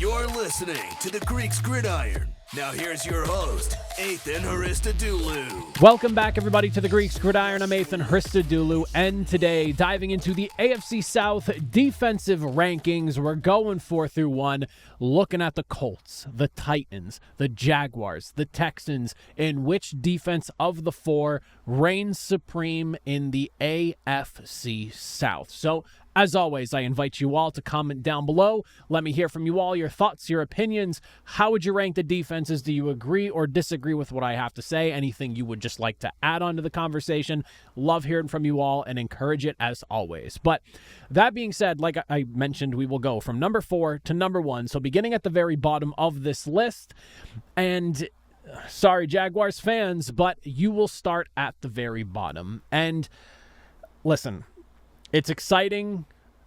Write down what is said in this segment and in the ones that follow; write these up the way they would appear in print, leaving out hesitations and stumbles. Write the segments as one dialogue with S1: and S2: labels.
S1: You're listening to the Greeks Gridiron. Now here's your host, Ethan Haristadoulou.
S2: Welcome back, everybody, to the Greeks Gridiron. I'm Ethan Haristadoulou, and today, diving into the AFC South defensive rankings, we're going 4 through 1, looking at the Colts, the Titans, the Jaguars, the Texans, and which defense of the four reigns supreme in the AFC South. So, as always, I invite you all to comment down below. Let me hear from you all, your thoughts, your opinions. How would you rank the defenses? Do you agree or disagree with what I have to say? Anything you would just like to add on to the conversation? Love hearing from you all and encourage it as always. But that being said, like I mentioned, we will go from number 4 to number 1. So beginning at the very bottom of this list, and sorry, Jaguars fans, but you will start at the very bottom. And listen, it's exciting.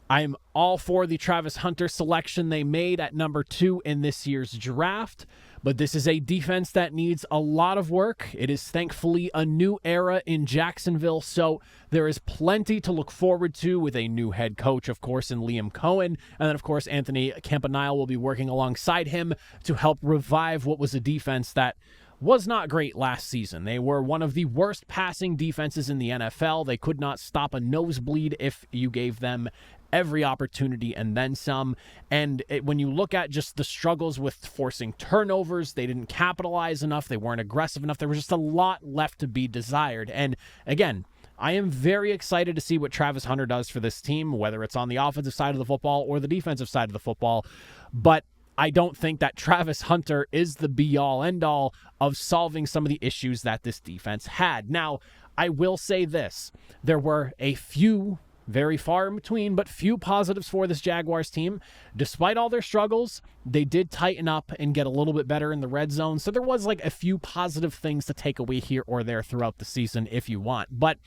S2: I'm all for the Travis Hunter selection they made at number 2 in this year's draft, but this is a defense that needs a lot of work. It is thankfully a new era in Jacksonville, so there is plenty to look forward to with a new head coach, of course, in Liam Cohen, and then, of course, Anthony Campanile will be working alongside him to help revive what was a defense that was not great last season. They were one of the worst passing defenses in the NFL. They could not stop a nosebleed if you gave them every opportunity and then some. And when you look at just the struggles with forcing turnovers, they didn't capitalize enough. They weren't aggressive enough. There was just a lot left to be desired. And again, I am very excited to see what Travis Hunter does for this team, whether it's on the offensive side of the football or the defensive side of the football. But I don't think that Travis Hunter is the be-all, end-all of solving some of the issues that this defense had. Now, I will say this. There were a few, very far in between, but few positives for this Jaguars team. Despite all their struggles, they did tighten up and get a little bit better in the red zone. So there was like a few positive things to take away here or there throughout the season if you want. But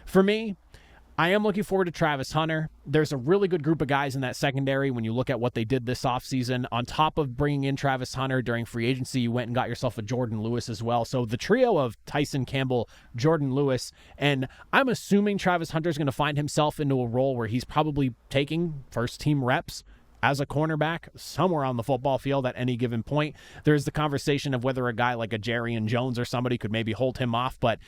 S2: for me, I am looking forward to Travis Hunter. There's a really good group of guys in that secondary when you look at what they did this offseason. On top of bringing in Travis Hunter during free agency, you went and got yourself a Jordan Lewis as well. So the trio of Tyson Campbell, Jordan Lewis, and I'm assuming Travis Hunter is going to find himself into a role where he's probably taking first-team reps as a cornerback somewhere on the football field at any given point. There's the conversation of whether a guy like a Jarrian Jones or somebody could maybe hold him off, but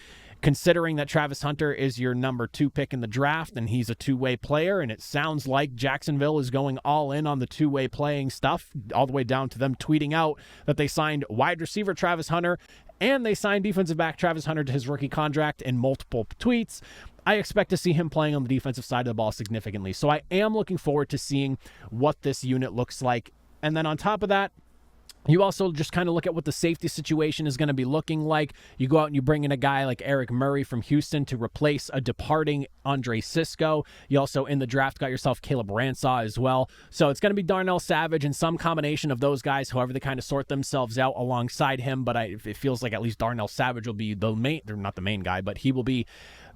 S2: considering that Travis Hunter is your number 2 pick in the draft and he's a two-way player, and it sounds like Jacksonville is going all in on the two-way playing stuff, all the way down to them tweeting out that they signed wide receiver Travis Hunter and they signed defensive back Travis Hunter to his rookie contract in multiple tweets. I expect to see him playing on the defensive side of the ball significantly. So I am looking forward to seeing what this unit looks like. And then on top of that, you also just kind of look at what the safety situation is going to be looking like. You go out and you bring in a guy like Eric Murray from Houston to replace a departing Andre Sisco. You also, in the draft, got yourself Caleb Ransaw as well. So it's going to be Darnell Savage and some combination of those guys, however they kind of sort themselves out alongside him. But it feels like at least Darnell Savage will be the main, or not the main guy, but he will be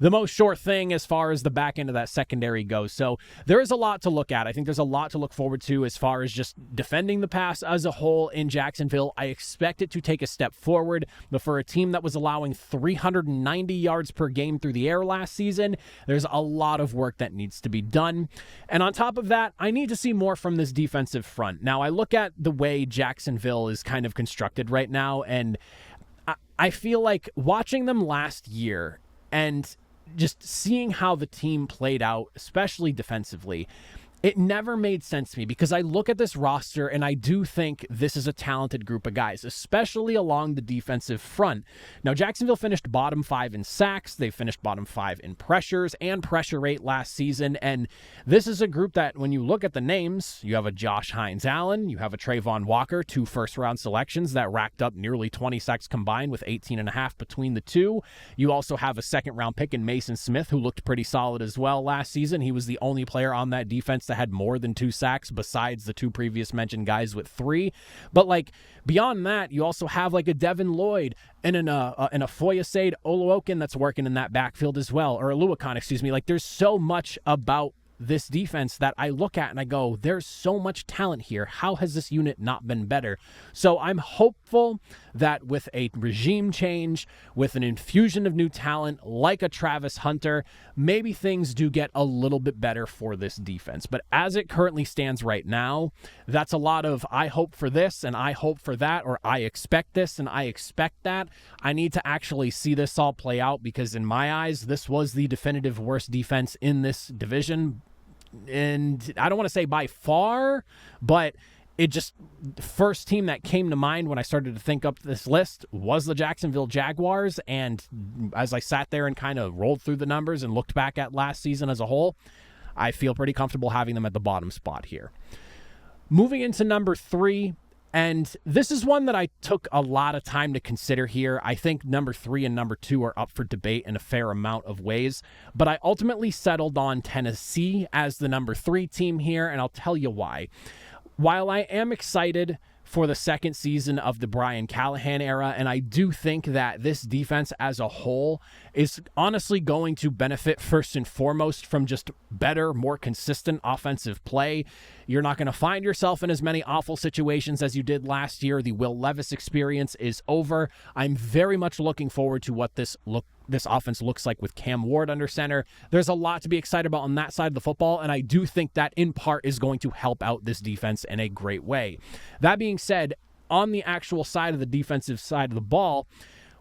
S2: the most sure thing as far as the back end of that secondary goes. So there is a lot to look at. I think there's a lot to look forward to as far as just defending the pass as a whole in Jacksonville. I expect it to take a step forward, but for a team that was allowing 390 yards per game through the air last season, there's a lot of work that needs to be done. And on top of that, I need to see more from this defensive front. Now, I look at the way Jacksonville is kind of constructed right now, and I feel like watching them last year and just seeing how the team played out, especially defensively, it never made sense to me because I look at this roster and I do think this is a talented group of guys, especially along the defensive front. Now, Jacksonville finished bottom 5 in sacks. They finished bottom 5 in pressures and pressure rate last season. And this is a group that when you look at the names, you have a Josh Hines-Allen, you have a Trayvon Walker, 2 first-round selections that racked up nearly 20 sacks combined with 18.5 between the two. You also have a second-round pick in Mason Smith, who looked pretty solid as well last season. He was the only player on that defense that had more than 2 sacks besides the 2 previous mentioned guys with 3. But like beyond that, you also have like a Devin Lloyd and a Foyesade Oluokun that's working in that backfield as well, or Oluokun, excuse me. Like there's so much about this defense that I look at and I go, there's so much talent here. How has this unit not been better? So I'm hopeful that with a regime change, with an infusion of new talent like a Travis Hunter, maybe things do get a little bit better for this defense. But as it currently stands right now, that's a lot of I hope for this and I hope for that, or I expect this and I expect that. I need to actually see this all play out, because in my eyes, this was the definitive worst defense in this division. And I don't want to say by far, but it just, first team that came to mind when I started to think up this list was the Jacksonville Jaguars. And as I sat there and kind of rolled through the numbers and looked back at last season as a whole, I feel pretty comfortable having them at the bottom spot here. Moving into number 3, and this is one that I took a lot of time to consider here. I think number 3 and number 2 are up for debate in a fair amount of ways, but I ultimately settled on Tennessee as the number 3 team here, and I'll tell you why. While I am excited for the second season of the Brian Callahan era, and I do think that this defense as a whole is honestly going to benefit first and foremost from just better, more consistent offensive play. You're not going to find yourself in as many awful situations as you did last year. The Will Levis experience is over. I'm very much looking forward to what this offense looks like with Cam Ward under center. There's a lot to be excited about on that side of the football, and I do think that in part is going to help out this defense in a great way. That being said, on the actual side of the defensive side of the ball,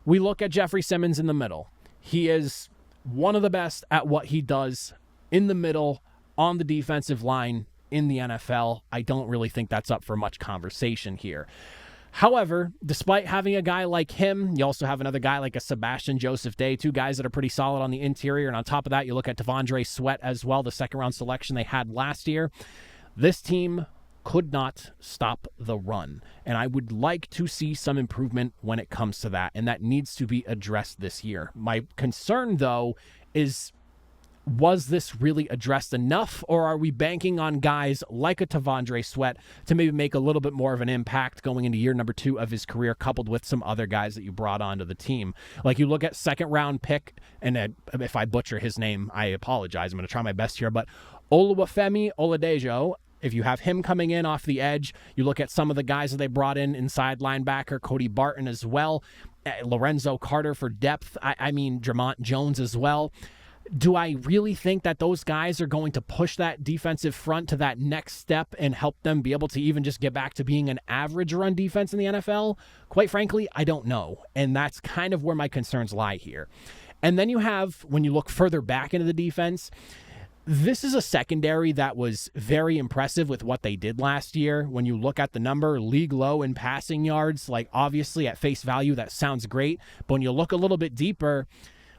S2: we look at Jeffrey Simmons in the middle. He is one of the best at what he does in the middle on the defensive line in the NFL. I don't really think that's up for much conversation here. However, despite having a guy like him, you also have another guy like a Sebastian Joseph Day, 2 guys that are pretty solid on the interior. And on top of that, you look at Devondre Sweat as well, the second-round selection they had last year. This team could not stop the run, and I would like to see some improvement when it comes to that, and that needs to be addressed this year. My concern, though, is, was this really addressed enough, or are we banking on guys like a Devondre Sweat to maybe make a little bit more of an impact going into year number 2 of his career, coupled with some other guys that you brought onto the team? Like, you look at second-round pick, and if I butcher his name, I apologize. I'm going to try my best here, but Oluwafemi Oladejo, if you have him coming in off the edge, you look at some of the guys that they brought in inside linebacker, Cody Barton as well, Lorenzo Carter for depth, I mean Dramont Jones as well. Do I really think that those guys are going to push that defensive front to that next step and help them be able to even just get back to being an average run defense in the NFL? Quite frankly, I don't know. And that's kind of where my concerns lie here. And then you have, when you look further back into the defense, this is a secondary that was very impressive with what they did last year. When you look at the number, league low in passing yards, like obviously at face value, that sounds great. But when you look a little bit deeper,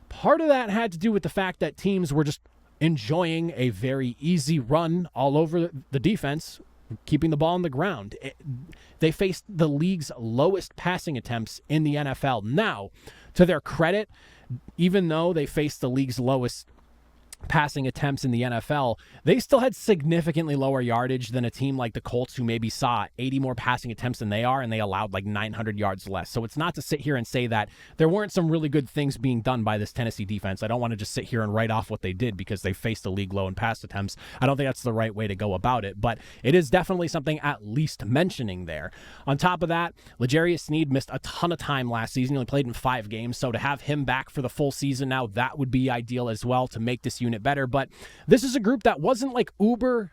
S2: part of that had to do with the fact that teams were just enjoying a very easy run all over the defense, keeping the ball on the ground. They faced the league's lowest passing attempts in the NFL. Now, to their credit, even though they faced the league's lowest passing attempts in the NFL, they still had significantly lower yardage than a team like the Colts, who maybe saw 80 more passing attempts than they are, and they allowed like 900 yards less. So it's not to sit here and say that there weren't some really good things being done by this Tennessee defense. I don't want to just sit here and write off what they did because they faced the league low in pass attempts. I don't think that's the right way to go about it, but it is definitely something at least mentioning there. On top of that, L'Jarius Sneed missed a ton of time last season. He only played in 5 games, so to have him back for the full season now, that would be ideal as well to make this unit better. But this is a group that wasn't like uber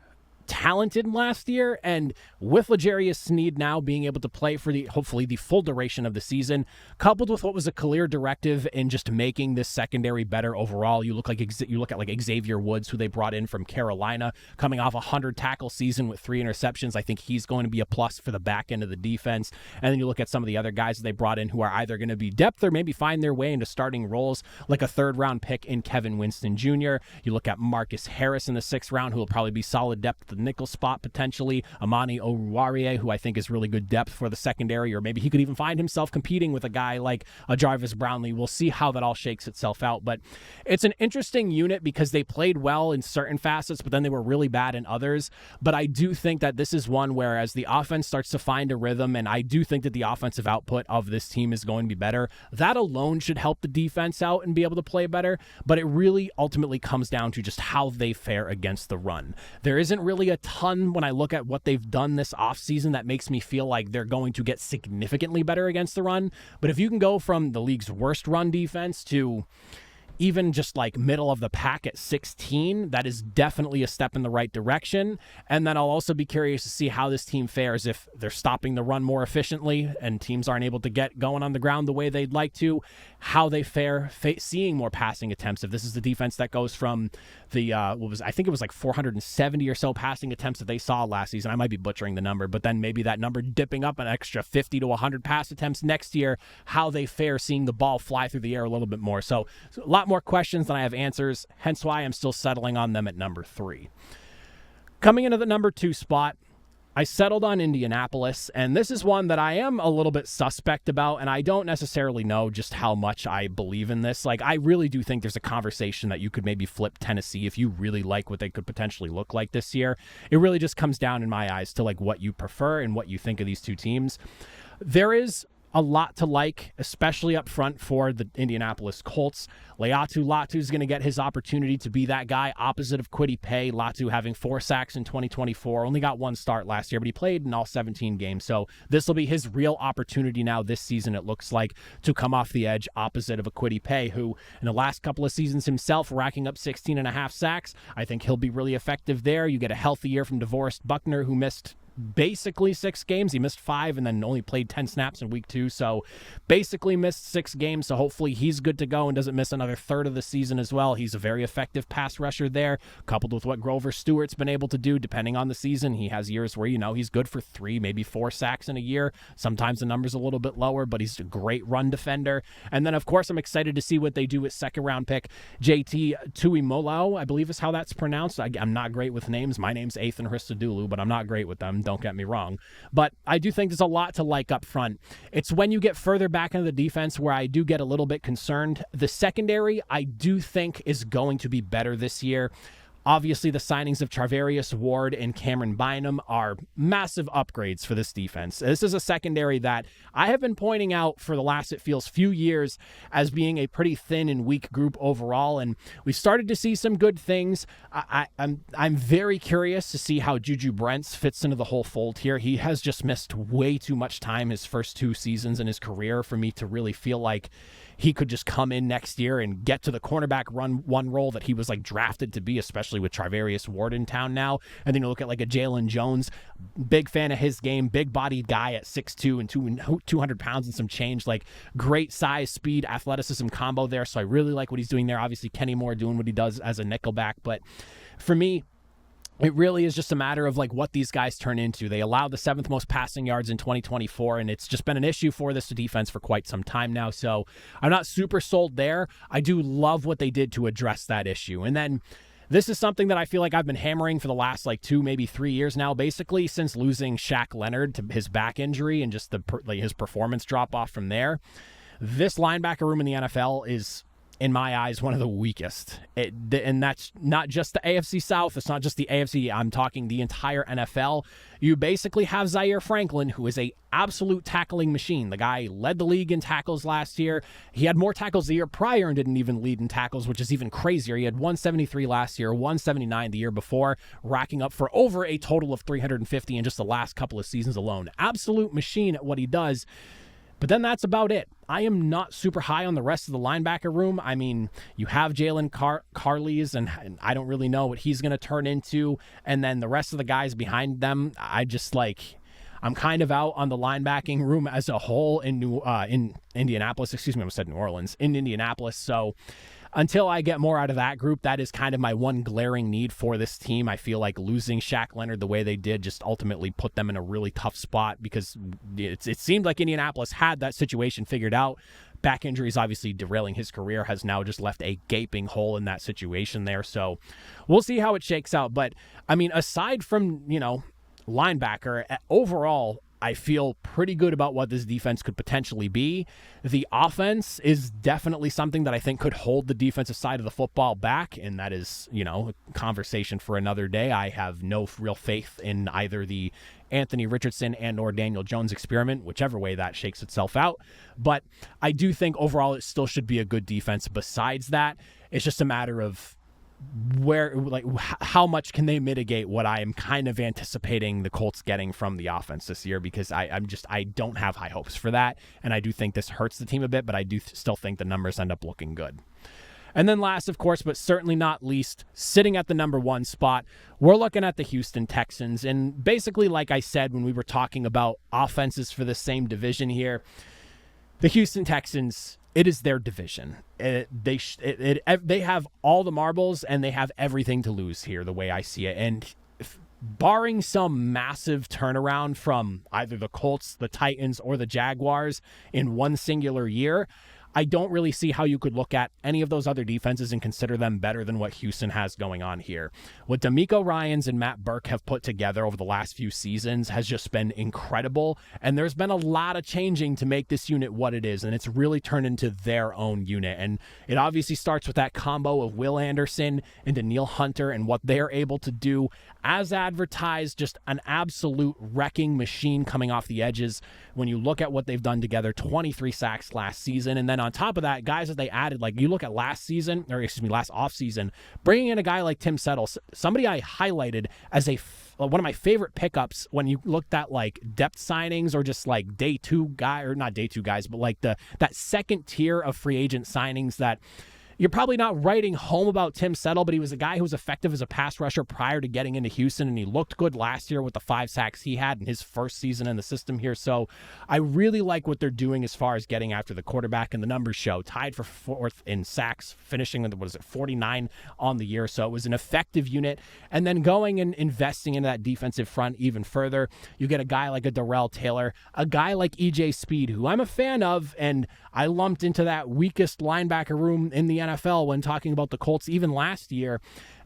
S2: talented last year, and with L'Jarius Sneed now being able to play for hopefully the full duration of the season, coupled with what was a clear directive in just making this secondary better overall. You look at like Xavier Woods, who they brought in from Carolina, coming off a 100 tackle season with 3 interceptions. I think he's going to be a plus for the back end of the defense. And then you look at some of the other guys that they brought in who are either going to be depth or maybe find their way into starting roles, like a 3rd-round pick in Kevin Winston Jr. You look at Marcus Harris in the 6th round, who will probably be solid depth at the nickel spot potentially. Amani Oruwariye, who I think is really good depth for the secondary, or maybe he could even find himself competing with a guy like a Jarvis Brownlee. We'll see how that all shakes itself out. But it's an interesting unit because they played well in certain facets, but then they were really bad in others. But I do think that this is one where as the offense starts to find a rhythm, and I do think that the offensive output of this team is going to be better, that alone should help the defense out and be able to play better. But it really ultimately comes down to just how they fare against the run. There isn't really a ton when I look at what they've done this offseason that makes me feel like they're going to get significantly better against the run. But if you can go from the league's worst run defense to even just like middle of the pack at 16, that is definitely a step in the right direction. And then I'll also be curious to see how this team fares if they're stopping the run more efficiently and teams aren't able to get going on the ground the way they'd like to, how they fare seeing more passing attempts. If this is the defense that goes from the, I think it was like 470 or so passing attempts that they saw last season. I might be butchering the number, but then maybe that number dipping up an extra 50 to 100 pass attempts next year, how they fare seeing the ball fly through the air a little bit more. So a lot more questions than I have answers, hence why I'm still settling on them at number 3. Coming into the number 2 spot, I settled on Indianapolis, and this is one that I am a little bit suspect about, and I don't necessarily know just how much I believe in this. Like, I really do think there's a conversation that you could maybe flip Tennessee if you really like what they could potentially look like this year. It really just comes down, in my eyes, to like what you prefer and what you think of these two teams. There is a lot to like, especially up front for the Indianapolis Colts. Laiatu Latu is going to get his opportunity to be that guy opposite of Kwity Paye. Latu having 4 sacks in 2024, only got 1 start last year, but he played in all 17 games. So this will be his real opportunity now this season, it looks like, to come off the edge opposite of a Kwity Paye, who in the last couple of seasons himself racking up 16.5 sacks. I think he'll be really effective there. You get a healthy year from DeVorest Buckner, who missed basically 6 games. He missed 5 and then only played 10 snaps in week 2. So basically missed 6 games. So hopefully he's good to go and doesn't miss another third of the season as well. He's a very effective pass rusher there, coupled with what Grover Stewart's been able to do depending on the season. He has years where, he's good for 3, maybe 4 sacks in a year. Sometimes the number's a little bit lower, but he's a great run defender. And then, of course, I'm excited to see what they do with second-round pick JT Tuimoloau, I believe is how that's pronounced. I'm not great with names. My name's Ethan Hristodulu, but I'm not great with them. Don't get me wrong. But I do think there's a lot to like up front. It's when you get further back into the defense where I do get a little bit concerned. The secondary, I do think, is going to be better this year. Obviously, the signings of Charvarius Ward and Cameron Bynum are massive upgrades for this defense. This is a secondary that I have been pointing out for the last, it feels, few years as being a pretty thin and weak group overall, and we started to see some good things. I'm very curious to see how Juju Brents fits into the whole fold here. He has just missed way too much time his first 2 seasons in his career for me to really feel like he could just come in next year and get to the cornerback one role that he was like drafted to be, especially with Charvarius Ward in town now. And then you look at like a Jalen Jones, big fan of his game, big bodied guy at 6'2" and 200 pounds and some change, like great size, speed, athleticism combo there. So I really like what he's doing there. Obviously Kenny Moore doing what he does as a nickelback, but for me, it really is just a matter of like what these guys turn into. They allowed the 7th most passing yards in 2024, and it's just been an issue for this defense for quite some time now. So I'm not super sold there. I do love what they did to address that issue. And then this is something that I feel like I've been hammering for the last like 2, maybe 3 years now, basically since losing Shaq Leonard to his back injury and just his performance drop off from there. This linebacker room in the NFL is, in my eyes, one of the weakest. And that's not just the AFC South. It's not just the AFC. I'm talking the entire NFL. You basically have Zaire Franklin, who is a absolute tackling machine. The guy led the league in tackles last year. He had more tackles the year prior and didn't even lead in tackles, which is even crazier. He had 173 last year, 179 the year before, racking up for over a total of 350 in just the last couple of seasons alone. Absolute machine at what he does. But then that's about it. I am not super high on the rest of the linebacker room. I mean, you have Jalen Carleys, and I don't really know what he's going to turn into. And then the rest of the guys behind them, I'm kind of out on the linebacking room as a whole in Indianapolis. Excuse me, I almost said New Orleans. In Indianapolis. So until I get more out of that group, that is kind of my one glaring need for this team. I feel like losing Shaq Leonard the way they did just ultimately put them in a really tough spot because it seemed like Indianapolis had that situation figured out back injuries obviously derailing his career has now just left a gaping hole in that situation there. So we'll see how it shakes out. But I mean, aside from, linebacker, overall, I feel pretty good about what this defense could potentially be. The offense is definitely something that I think could hold the defensive side of the football back, and that is, a conversation for another day. I have no real faith in either the Anthony Richardson and or Daniel Jones experiment, whichever way that shakes itself out. But I do think overall it still should be a good defense. Besides that, it's just a matter of how much can they mitigate what I am kind of anticipating the Colts getting from the offense this year, because I don't have high hopes for that. And I do think this hurts the team a bit, but I do still think the numbers end up looking good. And then last, of course, but certainly not least, sitting at the number 1 spot, we're looking at the Houston Texans. And basically, like I said, when we were talking about offenses for the same division here, the Houston Texans, it is their division. They have all the marbles and they have everything to lose here, the way I see it. And barring some massive turnaround from either the Colts, the Titans, or the Jaguars in one singular year, I don't really see how you could look at any of those other defenses and consider them better than what Houston has going on here. What DeMeco Ryans and Matt Burke have put together over the last few seasons has just been incredible, and there's been a lot of changing to make this unit what it is, and it's really turned into their own unit. And it obviously starts with that combo of Will Anderson and Danielle Hunter and what they're able to do as advertised, just an absolute wrecking machine coming off the edges. When you look at what they've done together, 23 sacks last season, and then on top of that, guys that they added, like you look at last offseason, bringing in a guy like Tim Settle, somebody I highlighted as one of my favorite pickups when you looked at like depth signings or just like day two guys, but like that second tier of free agent signings that you're probably not writing home about Tim Settle, but he was a guy who was effective as a pass rusher prior to getting into Houston, and he looked good last year with the 5 sacks he had in his first season in the system here. So I really like what they're doing as far as getting after the quarterback, and the numbers show. Tied for 4th in sacks, finishing with, 49 on the year. So it was an effective unit. And then going and investing into that defensive front even further, you get a guy like a Darrell Taylor, a guy like E.J. Speed, who I'm a fan of, and I lumped into that weakest linebacker room in the NFL when talking about the Colts even last year.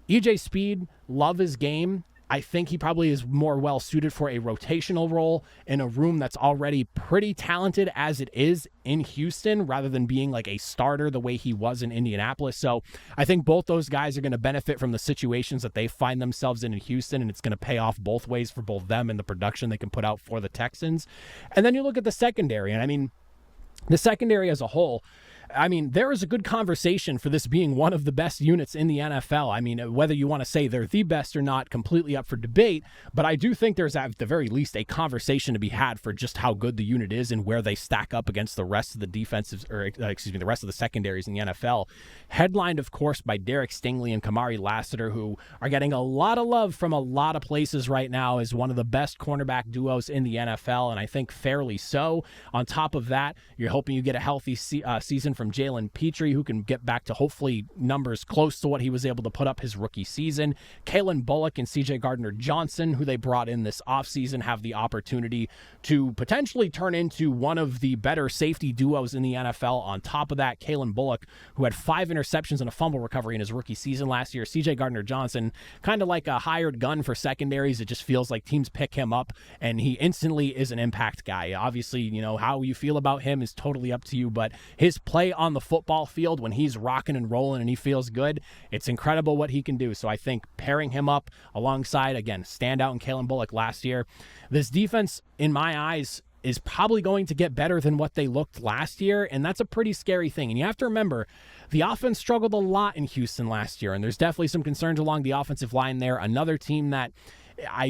S2: E.J. Speed, love his game. I think he probably is more well suited for a rotational role in a room that's already pretty talented as it is in Houston, rather than being like a starter the way he was in Indianapolis. So I think both those guys are going to benefit from the situations that they find themselves in Houston, and it's going to pay off both ways for both them and the production they can put out for the Texans. And then you look at the secondary, and I mean, the secondary as a whole, there is a good conversation for this being one of the best units in the NFL. I mean, whether you want to say they're the best or not, completely up for debate, but I do think there's at the very least a conversation to be had for just how good the unit is and where they stack up against the rest of the the rest of the secondaries in the NFL. Headlined, of course, by Derek Stingley and Kamari Lassiter, who are getting a lot of love from a lot of places right now as one of the best cornerback duos in the NFL, and I think fairly so. On top of that, you're hoping you get a healthy season from Jalen Petrie, who can get back to hopefully numbers close to what he was able to put up his rookie season. Kalen Bullock and CJ Gardner-Johnson, who they brought in this offseason, have the opportunity to potentially turn into one of the better safety duos in the NFL. On top of that, Kalen Bullock, who had 5 interceptions and a fumble recovery in his rookie season last year. CJ Gardner-Johnson, kind of like a hired gun for secondaries. It just feels like teams pick him up, and he instantly is an impact guy. Obviously, how you feel about him is totally up to you, but his play on the football field when he's rocking and rolling and he feels good, it's incredible what he can do. So I think pairing him up alongside, again, standout in Kalen Bullock last year, this defense, in my eyes, is probably going to get better than what they looked last year, and that's a pretty scary thing. And you have to remember, the offense struggled a lot in Houston last year, and there's definitely some concerns along the offensive line there. Another team that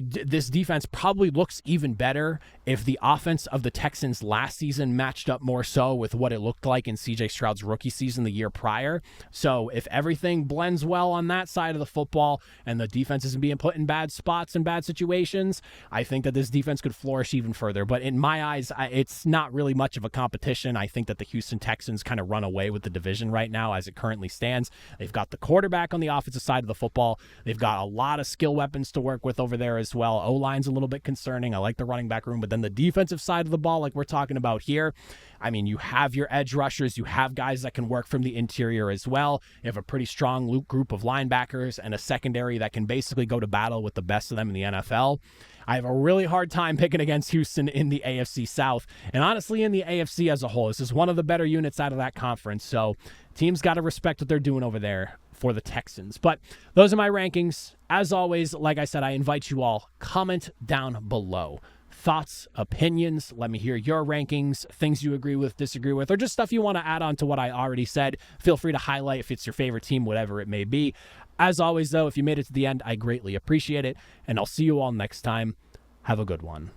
S2: this defense probably looks even better if the offense of the Texans last season matched up more so with what it looked like in CJ Stroud's rookie season the year prior. So if everything blends well on that side of the football and the defense isn't being put in bad spots and bad situations, I think that this defense could flourish even further. But in my eyes, it's not really much of a competition. I think that the Houston Texans kind of run away with the division right now as it currently stands. They've got the quarterback on the offensive side of the football. They've got a lot of skill weapons to work with over there as well. O-line's a little bit concerning. I like the running back room, but then the defensive side of the ball, like we're talking about here, I mean, you have your edge rushers. You have guys that can work from the interior as well. You have a pretty strong group of linebackers and a secondary that can basically go to battle with the best of them in the NFL. I have a really hard time picking against Houston in the AFC South, and honestly in the AFC as a whole. This is one of the better units out of that conference, so teams got to respect what they're doing over there for the Texans. But those are my rankings. As always, like I said, I invite you all, comment down below. Thoughts, opinions, let me hear your rankings, things you agree with, disagree with, or just stuff you want to add on to what I already said. Feel free to highlight if it's your favorite team, whatever it may be. As always, though, if you made it to the end, I greatly appreciate it, and I'll see you all next time. Have a good one.